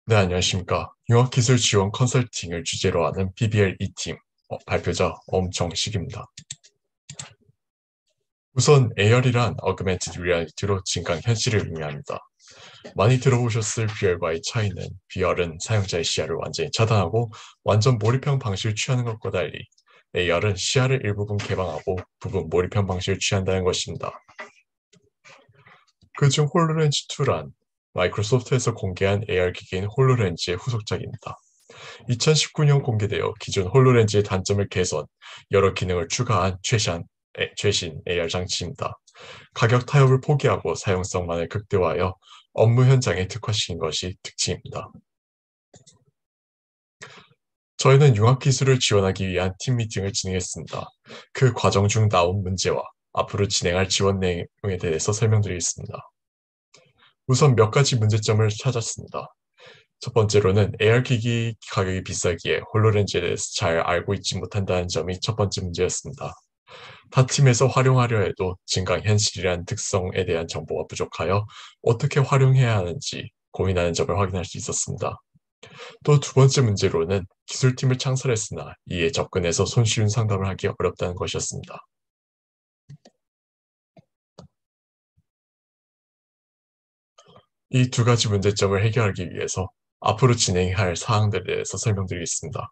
네, 안녕하십니까. 융합기술 지원 컨설팅을 주제로 하는 PBL 2팀 발표자 엄정식입니다. 우선 AR이란 어그멘티드 리얼리티로 증강 현실을 의미합니다. 많이 들어보셨을 VR과의 차이는 VR은 사용자의 시야를 완전히 차단하고 완전 몰입형 방식을 취하는 것과 달리 AR은 시야를 일부분 개방하고 부분 몰입형 방식을 취한다는 것입니다. 그중 홀로렌즈2란 마이크로소프트에서 공개한 AR 기기인 홀로렌즈의 후속작입니다. 2019년 공개되어 기존 홀로렌즈의 단점을 개선, 여러 기능을 추가한 최신 AR 장치입니다. 가격 타협을 포기하고 사용성만을 극대화하여 업무 현장에 특화시킨 것이 특징입니다. 저희는 융합기술을 지원하기 위한 팀 미팅을 진행했습니다. 그 과정 중 나온 문제와 앞으로 진행할 지원 내용에 대해서 설명드리겠습니다. 우선 몇 가지 문제점을 찾았습니다. 첫 번째로는 AR 기기 가격이 비싸기에 홀로렌즈에 대해서 잘 알고 있지 못한다는 점이 첫 번째 문제였습니다. 타 팀에서 활용하려 해도 증강현실이라는 특성에 대한 정보가 부족하여 어떻게 활용해야 하는지 고민하는 점을 확인할 수 있었습니다. 또 두 번째 문제로는 기술팀을 창설했으나 이에 접근해서 손쉬운 상담을 하기 어렵다는 것이었습니다. 이 두 가지 문제점을 해결하기 위해서 앞으로 진행할 사항들에 대해서 설명드리겠습니다.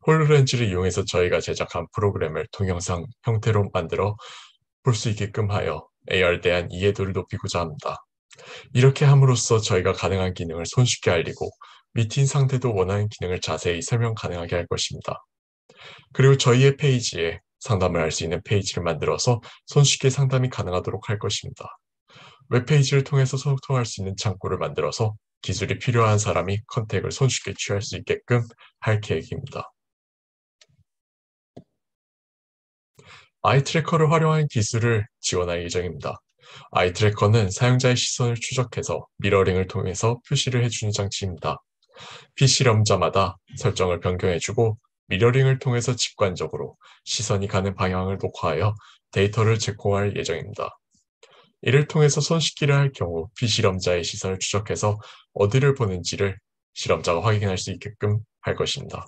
홀로렌즈를 이용해서 저희가 제작한 프로그램을 동영상 형태로 만들어 볼 수 있게끔 하여 AR에 대한 이해도를 높이고자 합니다. 이렇게 함으로써 저희가 가능한 기능을 손쉽게 알리고 미팅 상대도 원하는 기능을 자세히 설명 가능하게 할 것입니다. 그리고 저희의 페이지에 상담을 할 수 있는 페이지를 만들어서 손쉽게 상담이 가능하도록 할 것입니다. 웹페이지를 통해서 소통할 수 있는 창구를 만들어서 기술이 필요한 사람이 컨택을 손쉽게 취할 수 있게끔 할 계획입니다. 아이 트래커를 활용한 기술을 지원할 예정입니다. 아이 트래커는 사용자의 시선을 추적해서 미러링을 통해서 표시를 해주는 장치입니다. PC럼자마다 설정을 변경해주고 미러링을 통해서 직관적으로 시선이 가는 방향을 녹화하여 데이터를 제공할 예정입니다. 이를 통해서 손쉽기를 할 경우 PC럼자의 시선을 추적해서 어디를 보는지를 실험자가 확인할 수 있게끔 할 것입니다.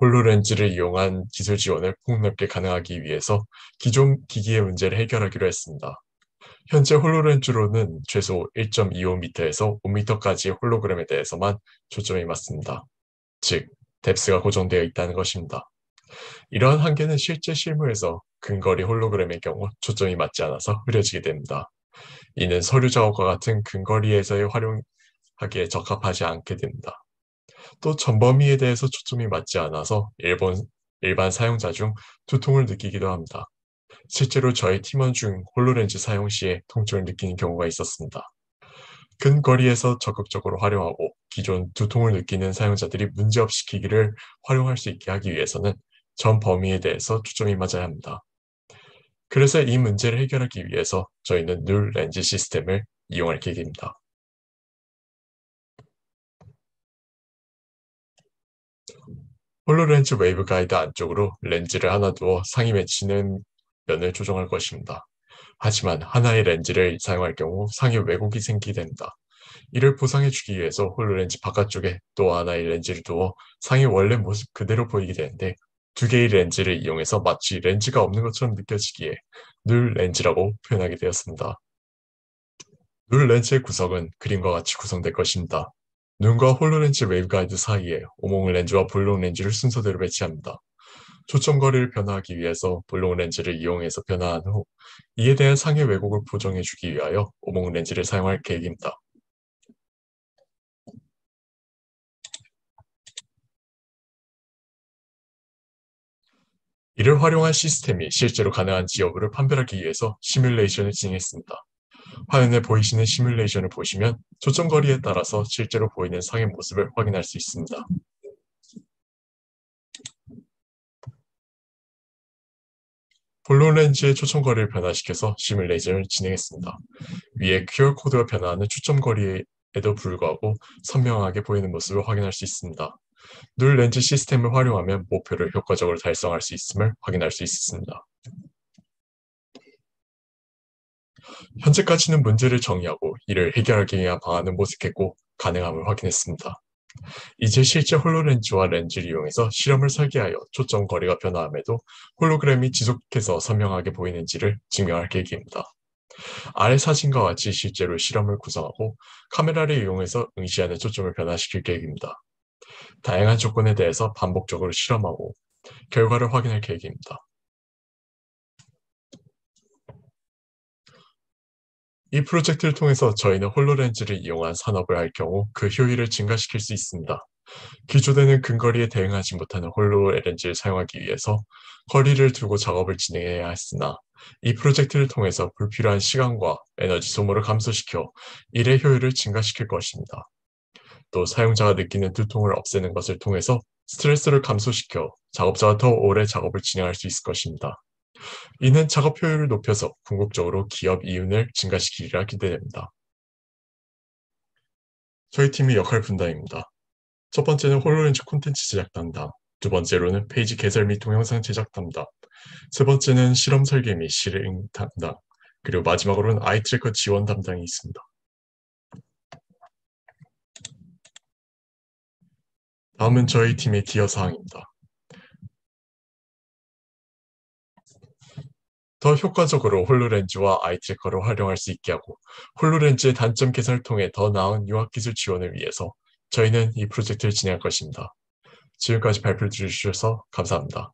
홀로렌즈를 이용한 기술 지원을 폭넓게 가능하기 위해서 기존 기기의 문제를 해결하기로 했습니다. 현재 홀로렌즈로는 최소 1.25m에서 5m까지의 홀로그램에 대해서만 초점이 맞습니다. 즉, 뎁스가 고정되어 있다는 것입니다. 이러한 한계는 실제 실무에서 근거리 홀로그램의 경우 초점이 맞지 않아서 흐려지게 됩니다. 이는 서류 작업과 같은 근거리에서의 활용하기에 적합하지 않게 됩니다. 또 전범위에 대해서 초점이 맞지 않아서 일반 사용자 중 두통을 느끼기도 합니다. 실제로 저희 팀원 중 홀로렌즈 사용 시에 통증을 느끼는 경우가 있었습니다. 근거리에서 적극적으로 활용하고 기존 두통을 느끼는 사용자들이 문제없이 기기를 활용할 수 있게 하기 위해서는 전 범위에 대해서 초점이 맞아야 합니다. 그래서 이 문제를 해결하기 위해서 저희는 눌 렌즈 시스템을 이용할 계획입니다. 홀로렌즈 웨이브 가이드 안쪽으로 렌즈를 하나 두어 상이 맺히는 면을 조정할 것입니다. 하지만 하나의 렌즈를 사용할 경우 상에 왜곡이 생기게 됩니다. 이를 보상해주기 위해서 홀로렌즈 바깥쪽에 또 하나의 렌즈를 두어 상의 원래 모습 그대로 보이게 되는데 두 개의 렌즈를 이용해서 마치 렌즈가 없는 것처럼 느껴지기에 눌 렌즈라고 표현하게 되었습니다. 눌 렌즈의 구성은 그림과 같이 구성될 것입니다. 눈과 홀로렌즈 웨이브가이드 사이에 오목 렌즈와 볼록 렌즈를 순서대로 배치합니다. 초점 거리를 변화하기 위해서 볼록 렌즈를 이용해서 변화한 후 이에 대한 상의 왜곡을 보정해주기 위하여 오목 렌즈를 사용할 계획입니다. 이를 활용한 시스템이 실제로 가능한지 여부를 판별하기 위해서 시뮬레이션을 진행했습니다. 화면에 보이시는 시뮬레이션을 보시면 초점 거리에 따라서 실제로 보이는 상의 모습을 확인할 수 있습니다. 볼록렌즈의 초점거리를 변화시켜서 시뮬레이션을 진행했습니다. 위에 QR코드가 변화하는 초점거리에도 불구하고 선명하게 보이는 모습을 확인할 수 있습니다. 눌 렌즈 시스템을 활용하면 목표를 효과적으로 달성할 수 있음을 확인할 수 있습니다. 현재까지는 문제를 정의하고 이를 해결하기 위한 방안을 모색했고 가능함을 확인했습니다. 이제 실제 홀로렌즈와 렌즈를 이용해서 실험을 설계하여 초점 거리가 변화함에도 홀로그램이 지속해서 선명하게 보이는지를 증명할 계획입니다. 아래 사진과 같이 실제로 실험을 구성하고 카메라를 이용해서 응시하는 초점을 변화시킬 계획입니다. 다양한 조건에 대해서 반복적으로 실험하고 결과를 확인할 계획입니다. 이 프로젝트를 통해서 저희는 홀로렌즈를 이용한 산업을 할 경우 그 효율을 증가시킬 수 있습니다. 기존에는 근거리에 대응하지 못하는 홀로렌즈를 사용하기 위해서 거리를 두고 작업을 진행해야 했으나 이 프로젝트를 통해서 불필요한 시간과 에너지 소모를 감소시켜 일의 효율을 증가시킬 것입니다. 또 사용자가 느끼는 두통을 없애는 것을 통해서 스트레스를 감소시켜 작업자가 더 오래 작업을 진행할 수 있을 것입니다. 이는 작업 효율을 높여서 궁극적으로 기업 이윤을 증가시키리라 기대됩니다. 저희 팀의 역할 분담입니다. 첫 번째는 홀로렌즈 콘텐츠 제작 담당, 두 번째로는 페이지 개설 및 동영상 제작 담당, 세 번째는 실험 설계 및 실행 담당, 그리고 마지막으로는 아이 트래커 지원 담당이 있습니다. 다음은 저희 팀의 기여 사항입니다. 더 효과적으로 홀로렌즈와 아이 트래커를 활용할 수 있게 하고 홀로렌즈의 단점 개선을 통해 더 나은 융합기술 지원을 위해서 저희는 이 프로젝트를 진행할 것입니다. 지금까지 발표 들어주셔서 감사합니다.